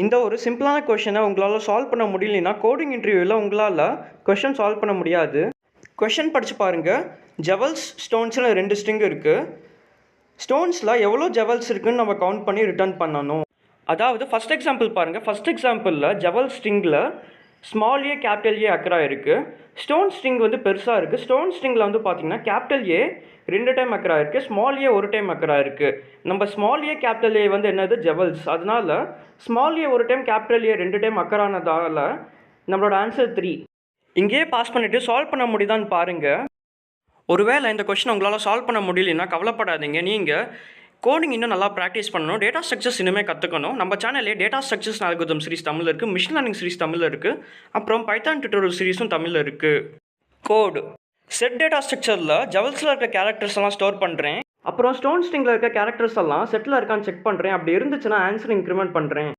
இந்த ஒரு சிம்பிளான கொஷனை உங்களால் சால்வ் பண்ண முடியலனா கோடிங் இன்டர்வியூவில் உங்களால் கொஷின் சால்வ் பண்ண முடியாது. கொஷின் படித்து பாருங்கள். ஜெவல்ஸ் ஸ்டோன்ஸில் 2 ஸ்ட்ரிங் இருக்குது. ஸ்டோன்ஸில் எவ்வளோ ஜெவல்ஸ் இருக்குதுன்னு நம்ம கவுண்ட் பண்ணி ரிட்டர்ன் பண்ணணும். அதாவது ஃபஸ்ட் எக்ஸாம்பிள் பாருங்கள். ஃபஸ்ட் எக்ஸாம்பிளில் ஜெவல் ஸ்ட்ரிங்கில் ஸ்மால் ஏ கேபிட்டல் ஏ அக்கரா இருக்குது. ஸ்டோன் ஸ்ட்ரிங் வந்து பெருசாக இருக்குது. ஸ்டோன் ஸ்ட்ரிங்கில் வந்து பார்த்திங்கன்னா கேபிட்டல் ஏ 2 டைம் அக்கரா இருக்குது, ஸ்மால் ஏ 1 டைம் அக்கரா இருக்குது. நம்ம ஸ்மால் ஏ கேபிட்டல் ஏ வந்து என்னது ஜெவல்ஸ். அதனால small A 1 time capital A 2 time அக்கரானதால் நம்மளோட ஆன்சர் 3. இங்கேயே பாஸ் பண்ணிவிட்டு சால்வ் பண்ண முடியுதான்னு பாருங்கள். ஒருவேளை இந்த கொஸ்டின் உங்களால் சால்வ் பண்ண முடியலன்னா கவலைப்படாதீங்க. நீங்கள் கோடிங் இன்னும் நல்லா ப்ராக்டிஸ் பண்ணணும். டேட்டா ஸ்ட்ரக்சர்ஸ் இனிமேல் கற்றுக்கணும். நம்ம சேனல்லே டேட்டா ஸ்ட்ரக்சர்ஸ் அல்காரிதம் சீரிஸ் தமிழில் இருக்குது, மிஷின் லேர்னிங் சீரிஸ் தமிழில் இருக்குது, அப்புறம் பைத்தான் டியூட்டோரியல் சீரிஸும் தமிழில் இருக்குது. கோடு செட் டேட்டா ஸ்ட்ரக்சரில் ஜெவல்ஸில் இருக்க கேரக்டர்ஸ் எல்லாம் ஸ்டோர் பண்ணுறேன். அப்புறம் ஸ்டோன் ஸ்ட்ரிங்கில் இருக்க கேரக்டர்ஸ் எல்லாம் செட்டில் இருக்கான்னு செக் பண்ணுறேன். அப்படி இருந்துச்சுன்னா ஆன்சர் இன்க்ரிமெண்ட் பண்ணுறேன்.